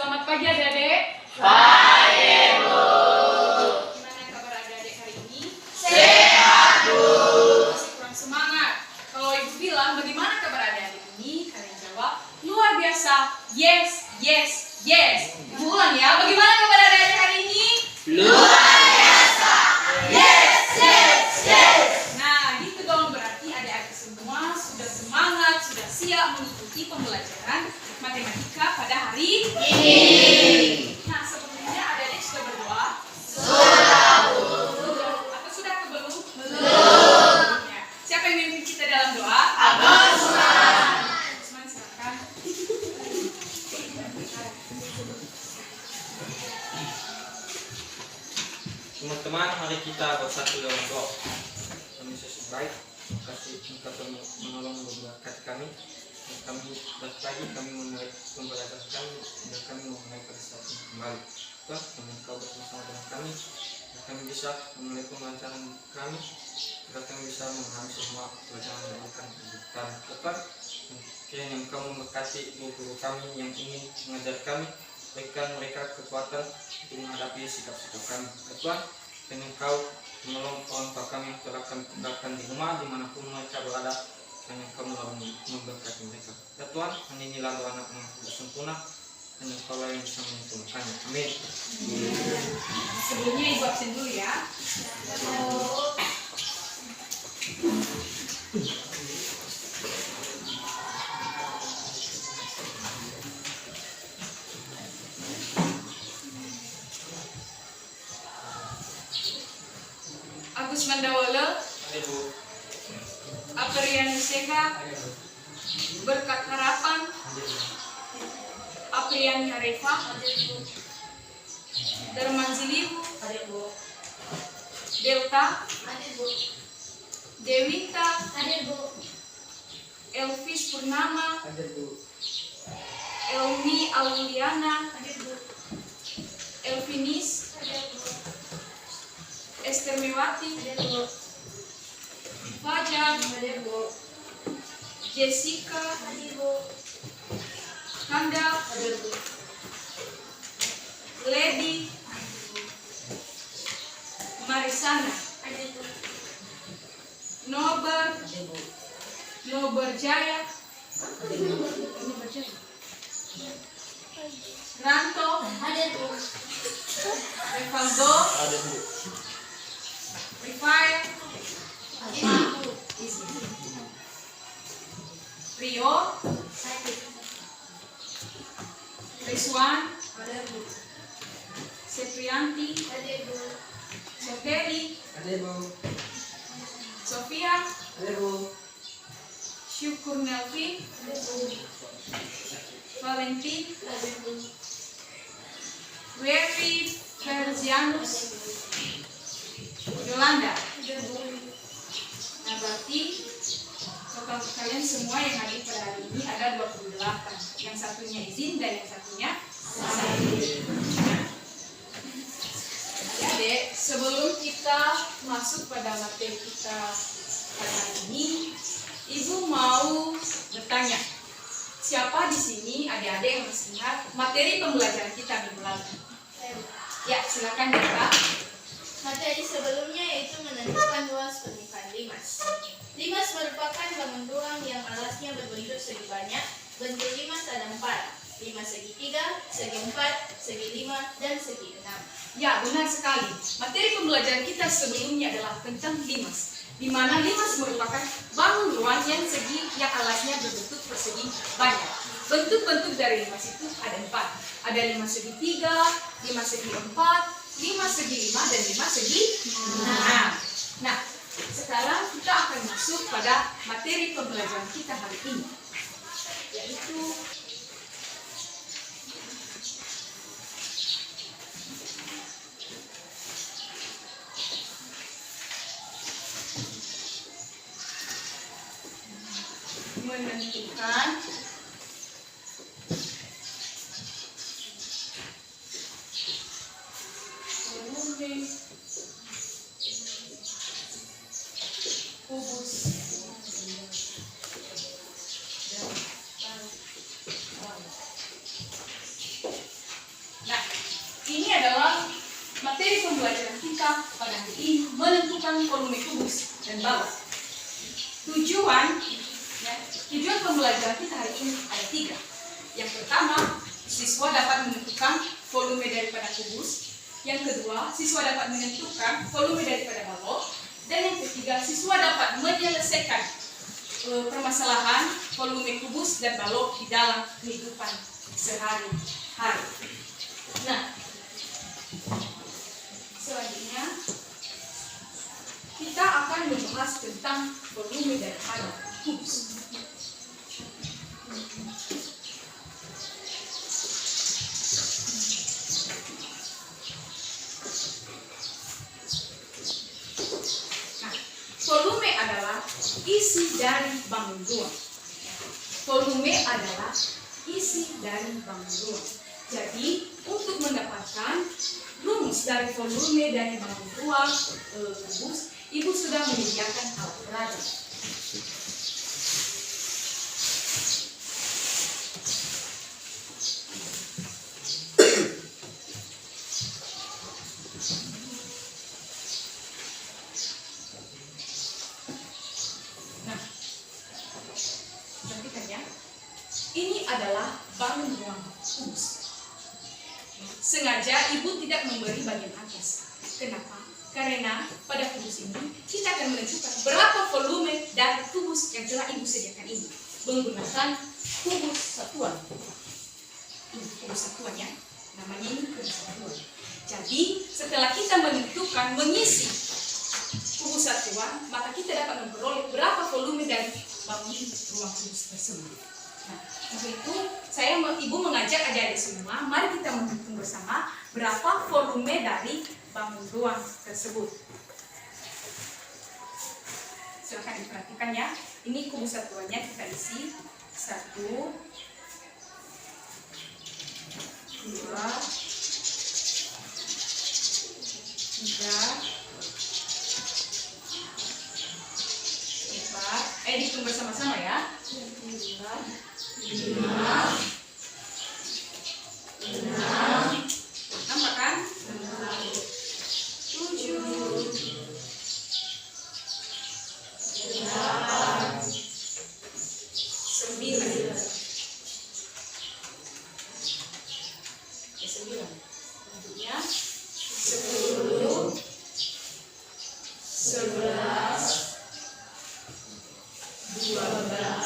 Selamat pagi adik-adik. Pagi, Bu. Gimana kabar adik-adik hari ini? Sehat, Bu. Masih kurang semangat. Kalau ibu bilang bagaimana kabar adik-adik ini, kalian jawab luar biasa. Yes, yes, yes. Ibu ulang ya. Bagaimana kabar adik-adik hari ini? Luar biasa. Yes, yes, yes. Nah, gitu dong, berarti adik-adik semua sudah semangat, sudah siap mengikuti pembelajaran matematika pada hari Ini. Nah, sebelumnya adik-adik sudah berdoa? Sudah, Bu. Atau sudah atau belum? Belum. Ya. Siapa yang memimpin kita dalam doa? Abang Usman. Usman, silakan. Teman-teman, mari kita bersatu dalam doa. Kami Yesus baik, kasih Engkau menolong memberkati kami. Dan kami lagi kami memulai pembelajaran kami dan kami memulai pada saat ini kembali. Tuhan, Engkau bersama-sama dengan kami. Dan kami bisa memulai pembelajaran kami. Agar kami bisa memahami semua pelajaran yang akan diberikan. Tuhan, kiranya Engkau memberkati guru-guru kami yang ingin mengajar kami. Berikan mereka kekuatan untuk menghadapi sikap-sikap kami. Tuhan, dan Engkau menolong orang tua kami yang telah kami tinggalkan di rumah dimanapun mereka berada. Dan Engkau menolong memberkati mereka. Ya Tuhan, inilah doa anak yang tidak sempurna. Dan Engkau lah yang bisa menyempurnakannya. Amin. Sebelumnya ibu absen dulu ya. Agus Mandawala, Ibu. Apriyani Seka, Berkat Harapan, Apriyani Harefa, Darman Zilihu, Delta, Dewita, Elvis Purnama, Elmi Auliana, Elvinis, Esther Mewati, Fajar, Jessica, Kanda, Lady, Marisana, Nober Jaya, Ranto, Revaldo, Rifael, Rio, Rizwan, Seprianti, Sofeli, Sofia, Syukur Nelvin, Valentin, Wery Ferzianus, Yolanda. Nah, berarti total kalian semua yang hadir pada hari ini ada 28. Yang satunya izin dan yang satunya sakit. Adik, sebelum kita masuk pada materi kita pada hari ini, Ibu mau bertanya, siapa di sini adik-adik yang masih ingat materi pembelajaran kita minggu lalu? Ya, silakan Dita. Materi sebelumnya yaitu menentukan luas pernikahan limas. Limas merupakan bangun ruang yang alasnya berbentuk segi banyak. Bentuk limas ada 4, limas segi 3, segi 4, segi 5, dan segi 6. Ya, benar sekali. Materi pembelajaran kita sebelumnya adalah tentang limas, di mana limas merupakan bangun ruang yang alasnya berbentuk persegi banyak. Bentuk-bentuk dari limas itu ada 4. Ada limas segi 3, limas segi 4, 5 segi 5, dan 5 segi 6. Nah, sekarang kita akan masuk pada materi pembelajaran kita hari ini, yaitu menentukan volume kubus pembelajaran kita pada hari ini menentukan volume kubus dan balok. Tujuan pembelajaran kita hari ini ada 3. Yang pertama, siswa dapat menentukan volume daripada kubus. Yang kedua, siswa dapat menentukan volume daripada balok. Dan yang ketiga, siswa dapat menyelesaikan permasalahan volume kubus dan balok di dalam kehidupan sehari-hari. Nah, selanjutnya kita akan membahas tentang volume daripada kubus. Volume adalah isi dari bangun ruang. Volume adalah isi dari bangun ruang. Jadi, untuk mendapatkan rumus dari volume dari bangun ruang kubus, Ibu sudah menyediakan alat peraga. Ini adalah bangun ruang kubus. Sengaja Ibu tidak memberi bagian atas. Kenapa? Karena pada kubus ini kita akan menentukan berapa volume dari kubus yang telah Ibu sediakan ini menggunakan kubus satuan. Ini kubus satuan ya. Namanya ini kubus satuan. Jadi setelah kita menentukan mengisi kubus satuan, maka kita dapat memperoleh berapa volume dari bangun ruang kubus tersebut. Nah, untuk itu Ibu mengajak adik-adik semua, mari kita menghitung bersama berapa volume dari bangun ruang tersebut. Silakan diperhatikan ya. Ini kubus satuannya kita isi 1, 2, 3, 4. Dihitung bersama-sama ya. 5, 6, nampak kan? 7, 8, 9. 9. Bentuknya 10, 11, 12,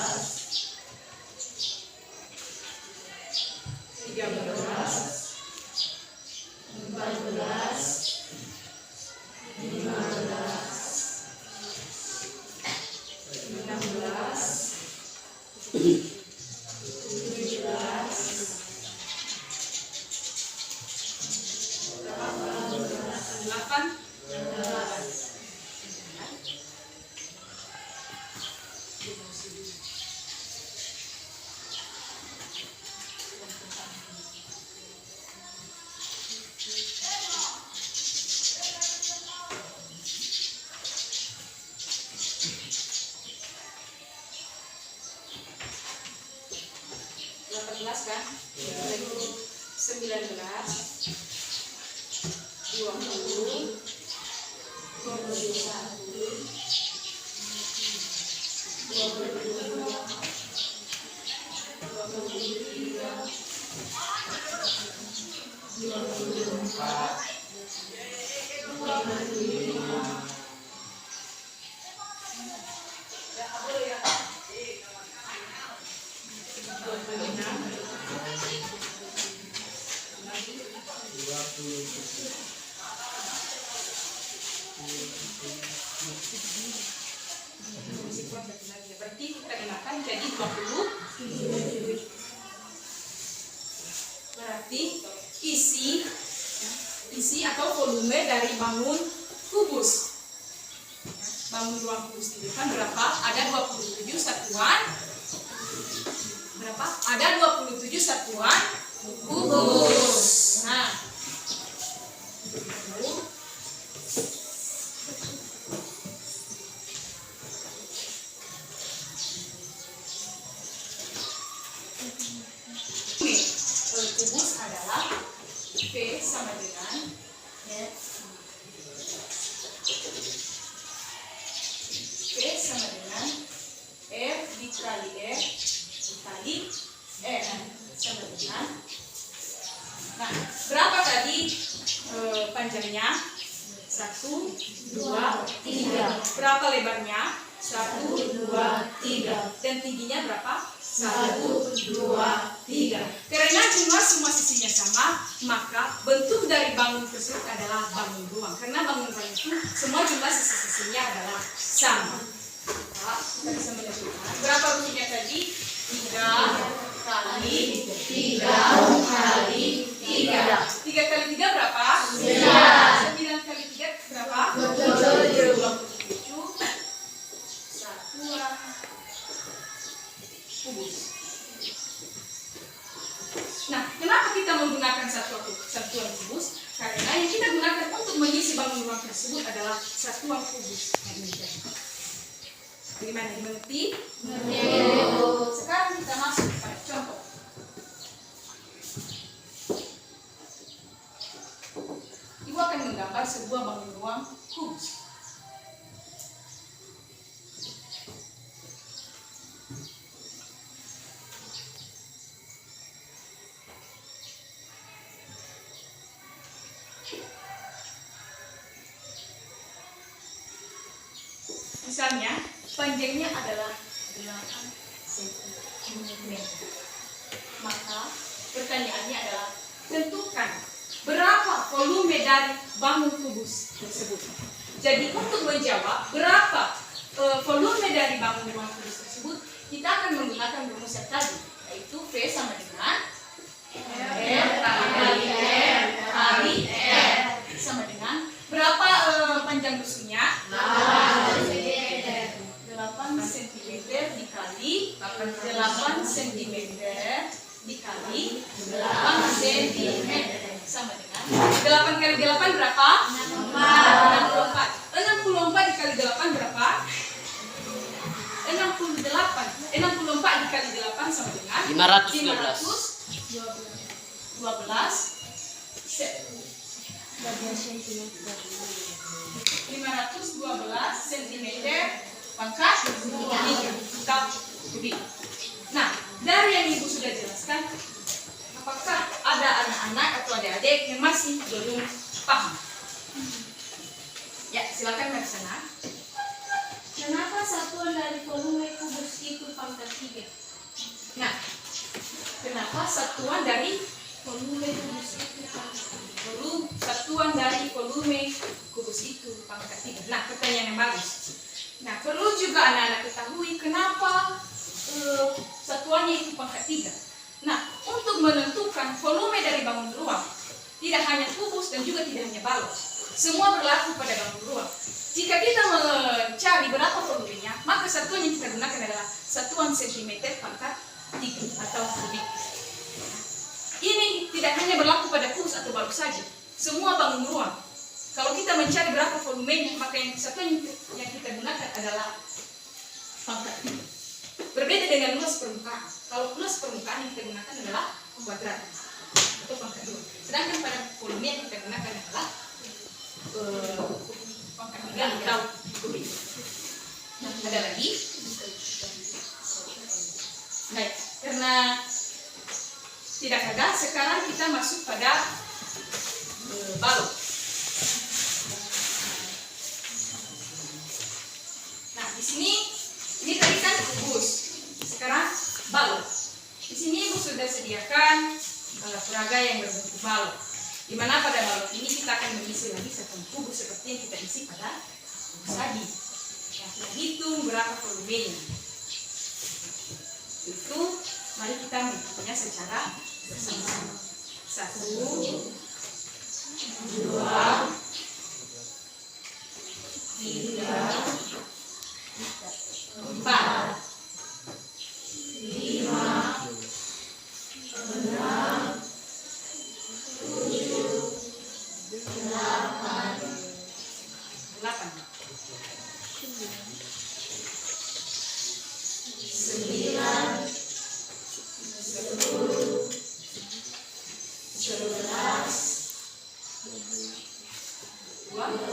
18 kan? 19, 20, berarti kita gunakan jadi 20. Berarti isi atau volume dari bangun kubus, bangun ruang kubus itu kan berapa? Ada 27 satuan. Berapa? Ada 27 satuan kubus. Nah, kubus adalah P sama dengan P sama dengan F dikali R dikali R sama dengan, nah berapa tadi panjangnya? 1, 2, 3. Berapa lebarnya? 1, 2, 3. Dan tingginya berapa? 1, 2, 3. Karena jumlah semua sisinya sama, maka bentuk dari bangun tersebut adalah bangun ruang. Karena bangun ruang itu semua jumlah sisi-sisinya adalah sama. Maka kita bisa menentukan berapa rumusnya tadi? 3 kali 3 kali 3. 3 kali 3 berapa? 9 kali 3 berapa? 27 satuan kubus. Nah, kenapa kita menggunakan satuan kubus? Karena yang kita gunakan untuk mengisi bangun ruang tersebut adalah satuan kubus. Bagaimana, dimengerti? Sekarang kita masuk pada contoh. Ibu akan menggambar sebuah bangun ruang kubus. Misalnya, panjangnya adalah 8 cm. Maka pertanyaannya adalah tentukan berapa volume dari bangun kubus tersebut. Jadi untuk menjawab berapa volume dari bangun ruang kubus tersebut, kita akan menggunakan rumus yang tadi, yaitu V sama dengan R kali R kali R sama dengan berapa panjang busunya? 8 cm dikali 8 cm dikali 8 cm sama dengan 8 kali 8 berapa? 64. 64 dikali 8 berapa? 64 dikali 8 sama dengan 512 cm pangkat 3 kubik. Nah, dari yang ibu sudah jelaskan, apakah ada anak-anak atau adik-adik yang masih belum paham? Ya, silakan ke sana. Kenapa satuan dari volume kubus itu pangkat 3? Nah, kenapa satuan dari volume kubus itu satuan dari volume kubus itu pangkat 3? Nah, pertanyaan yang bagus. Nah, perlu juga anak-anak ketahui kenapa satuannya itu pangkat 3. Nah, untuk menentukan volume dari bangun ruang, tidak hanya kubus dan juga tidak hanya balok. Semua berlaku pada bangun ruang. Jika kita mencari berapa volumenya, maka satuan yang kita gunakan adalah satuan cm pangkat 3 atau kubik. Ini tidak hanya berlaku pada kubus atau balok saja, semua bangun ruang. Kalau kita mencari berapa volumenya, maka yang satuan yang kita gunakan adalah pangkat 3. Berbeda dengan luas permukaan. Kalau luas permukaan yang kita gunakan adalah kuadrat atau pangkat 2. Sedangkan pada volume yang kita gunakan adalah pangkat 3 atau kubik. Nah, ada lagi? Baik, karena tidak ada, sekarang kita masuk pada balok. Nah, di sini ini tadi kan kubus. Sekarang balok. Di sini ibu sudah sediakan peraga yang berbentuk balok. Di mana pada balok ini kita akan mengisi lagi satu kubus seperti yang kita isi pada kubus tadi. Nah, kita hitung berapa volumenya. Itu mari kita menghitungnya secara bersama-sama. 1, 2, 3, 4, 5, 6, 7, 8, 9, 10, 11, 12,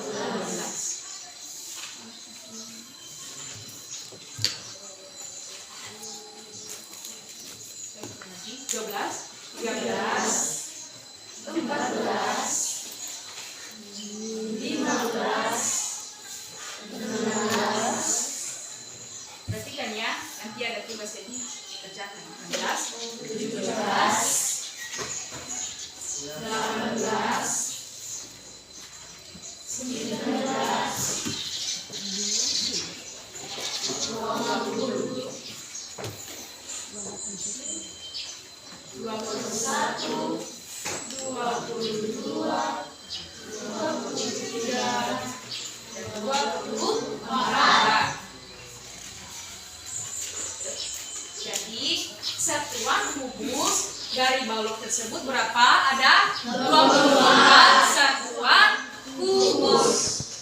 Jadi satuan kubus dari balok tersebut berapa? Ada 24 satuan kubus.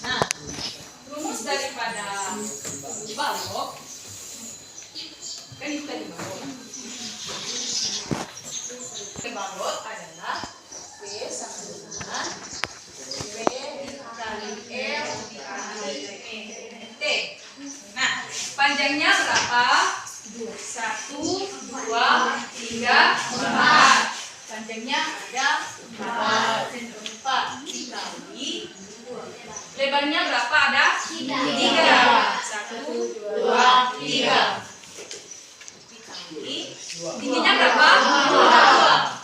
Nah, rumus daripada balok kan itu tadi balok. Balok adalah P sama dengan V dikali L dikali T. Nah, panjangnya berapa? 1, 2, 3, 4. Panjangnya ada 4 dikali. Lebarnya berapa? Ada 3. 1, 2, 3. Dikali. Tingginya berapa? 2.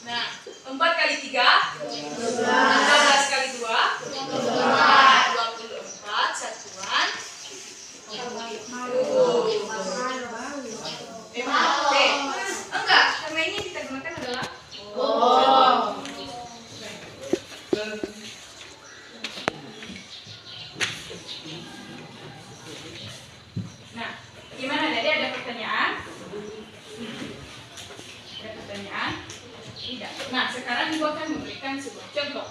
Nah, 4 kali 3? 12 kali 2? 24 satuan. Enggak, karena ini kita gunakan adalah Nah, gimana Dede, ada pertanyaan? Ada pertanyaan? Tidak. Nah, sekarang Ibu akan memberikan sebuah contoh.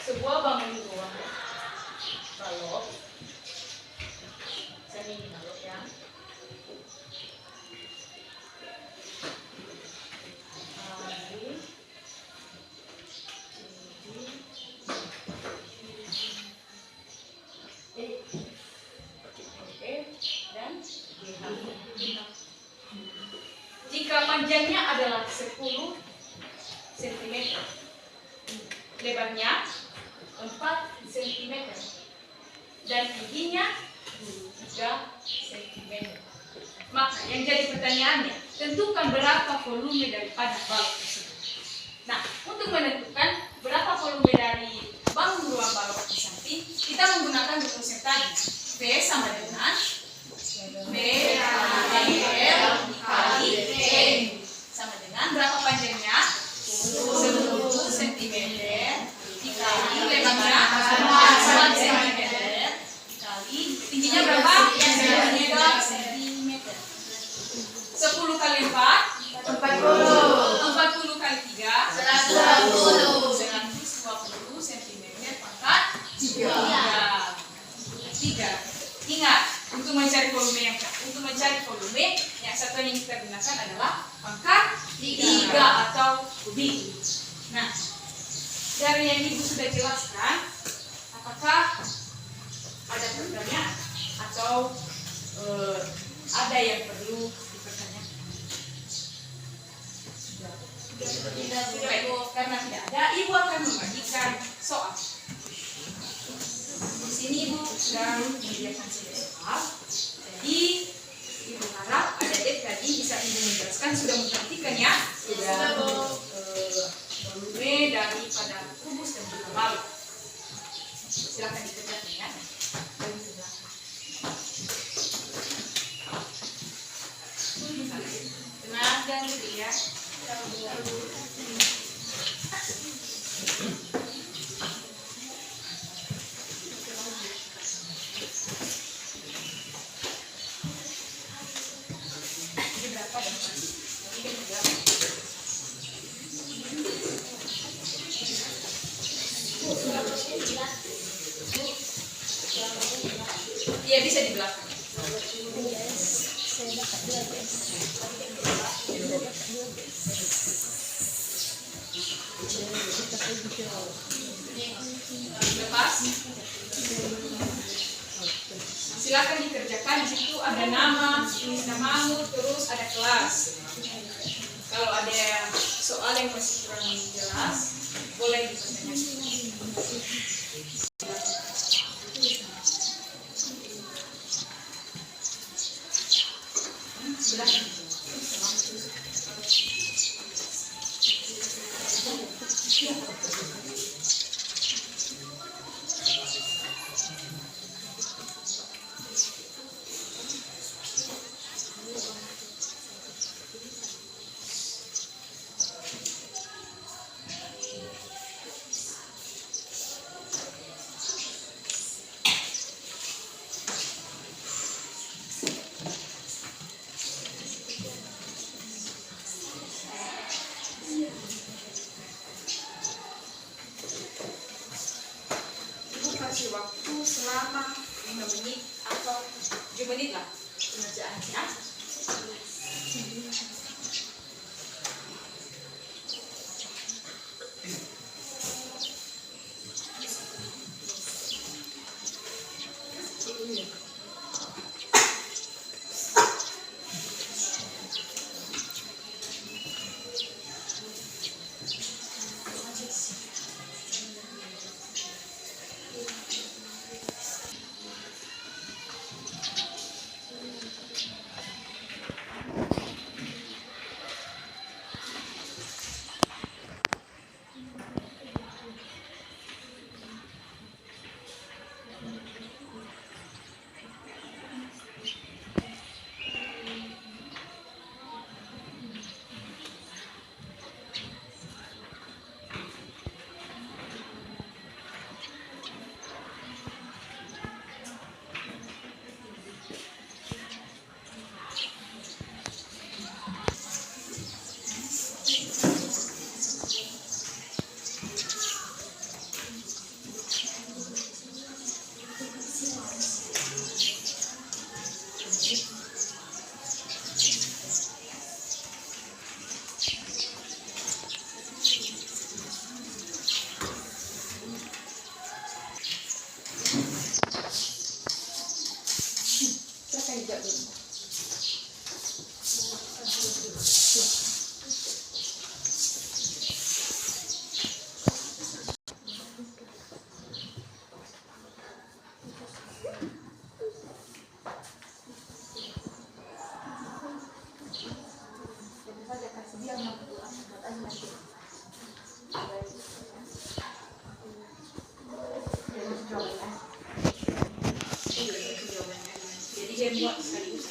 Sebuah bangun ruang balok. Saya ini balok ya. Dan jika panjangnya adalah 10 cm, lebarnya 4 cm, dan tingginya 3 cm. Maka yang jadi pertanyaannya, tentukan berapa volume daripada balok tersebut. Nah, untuk menentukan berapa volume dari bangun ruang balok di samping, kita menggunakan rumus yang tadi. V sama dengan V kali L dikali T. Sama dengan berapa panjangnya? 10 cm dikali lebarnya 4 cm dikali tingginya berapa? 3 cm. 10 kali 4 40 kali 3 120 cm pangkat 3. Ingat, untuk mencari volume yang satu yang kita gunakan adalah pangkat 3 atau kubik. Nah, dari yang Ibu sudah jelaskan, apakah ada pertanyaan atau ada yang perlu dipertanyakan? Baik, karena tidak ada, Ibu akan membagikan soal. Di sini Ibu sudah menyediakan soal. Jadi Ibu harap adik-adik tadi bisa Ibu menjelaskan, sudah memperhatikan ya? Sudah. Volume daripada kubus dan juga balok. Silakan dikerjakan ya. Tenang dan duduk ya. Ini berapa dan ini berapa? Iya, bisa di belakang. Lepas. Silakan dikerjakan. Di situ ada nama, terus ada kelas. Kalau ada soal yang masih kurang jelas, boleh dipertanyakan. Sudah. Ibu kasih waktu selama 5 menit atau 7 menit lah pengerjaannya. Jadi dia buat sekaligus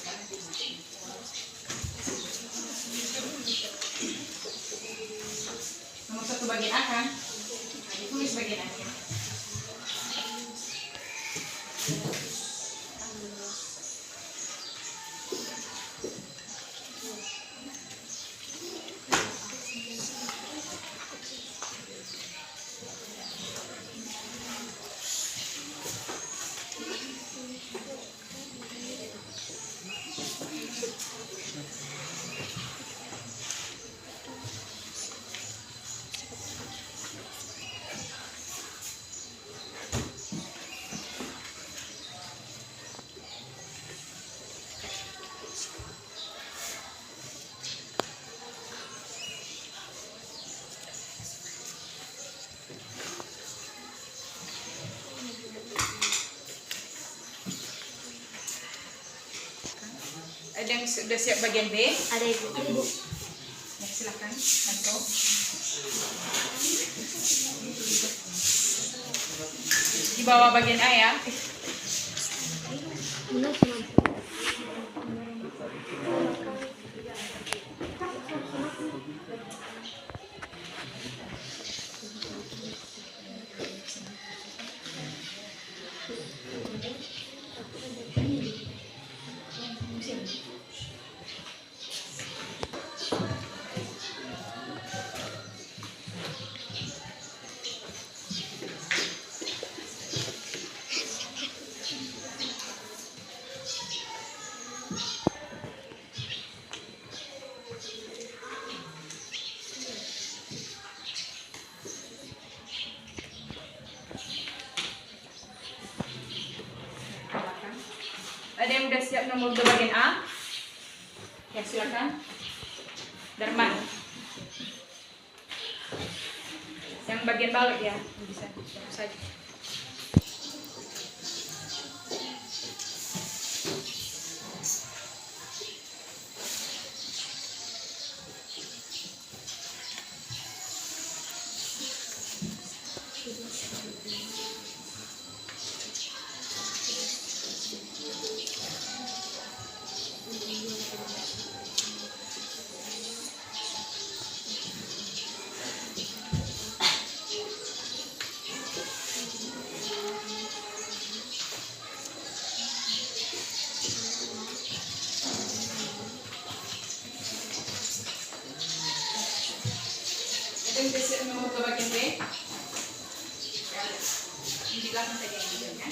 nomor 1 bagian A kan? Nah, ditulis bagian A-nya. Ada yang sudah siap bagian B? Ada ibu. Ya, silakan, Anto. Di bawah bagian A ya. Ada yang udah siap nomor 2 bagian A? Ya, silakan. Darman. Yang bagian balik ya, bisa saja. MTC nomor ke bagian B. Di belakang saja yang videonya.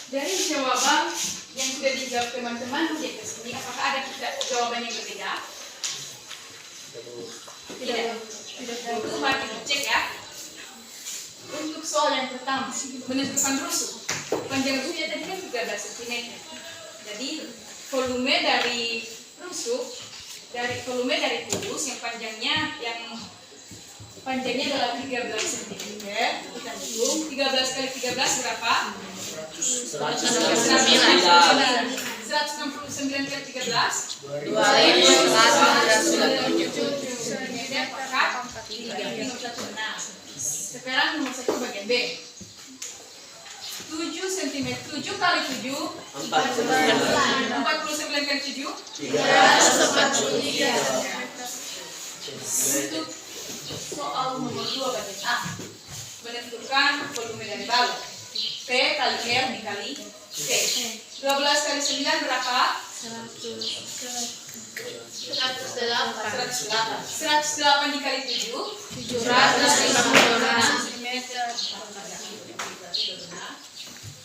Dari jawaban yang sudah dijawab teman-teman di atas ini, apakah ada jawaban yang berbeda? Tidak. Itu mari kita cek ya. Untuk soal yang pertama, menentukan rusuk. Panjang rusuknya tadi kan 13 cm. Jadi volume dari rusuk, volume dari kubus yang panjangnya adalah 13 cm. Kita hitung 13 kali 13 berapa? 169 kali 13 Sekarang nomor 1 bagian B. 7 cm. 7 kali 7 49 kali 7 Untuk soal nomor 2 bagian A, menentukan volume dari balok. P kali R dikali T. 12 kali 9 berapa? 108 dikali 7 756 cm.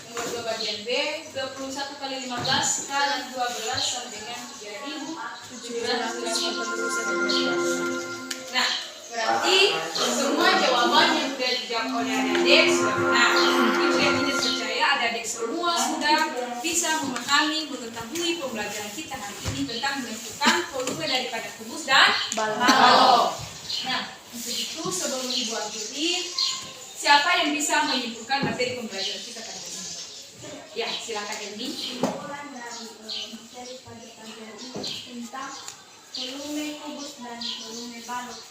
Nomor 2 bagian B, 21 kali 15 kali 12 sama dengan 3.780 cm. Nah, berarti semua jawaban yang sudah dijawab oleh adik-adik sudah benar. Ibu yang tidak percaya, adik-adik semua sudah bisa memahami, mengetahui pembelajaran kita hari ini tentang menentukan volume daripada kubus dan balok. Nah, untuk itu sebelum Ibu akhiri, siapa yang bisa menyimpulkan materi pembelajaran kita kali ini? Ya, silakan Elmi. Kesimpulan dari materi pada pelajaran ini tentang volume kubus dan volume balok.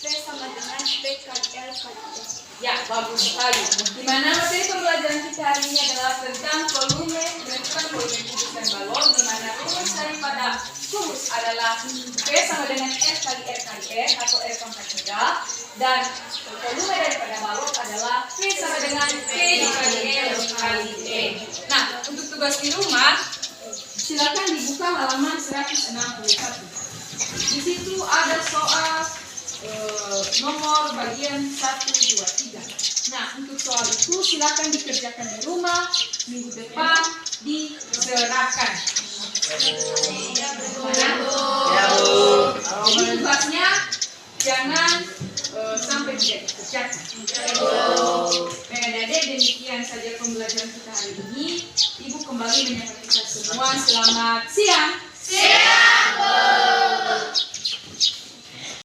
P sama dengan P kali L kali T. Ya, bagus sekali. Di mana materi pembelajaran kita hari ini adalah tentang volume, menentukan volume kubus dan balok, di mana rumus daripada kubus adalah P sama dengan R kali R kali R atau R pangkat 3, dan volume daripada balok adalah P sama dengan P dikali R kali E. Nah, untuk tugas di rumah, silakan dibuka halaman 161. Di situ ada soal nomor bagian 1, 2, 3. Nah, untuk soal itu silakan dikerjakan di rumah, minggu depan diserahkan. Jadi tugasnya jangan sampai tidak dikerjakan. Adik-adik, demikian saja pembelajaran kita hari ini. Ibu kembali menyapa kita semua. Selamat siang. Siap, Bu.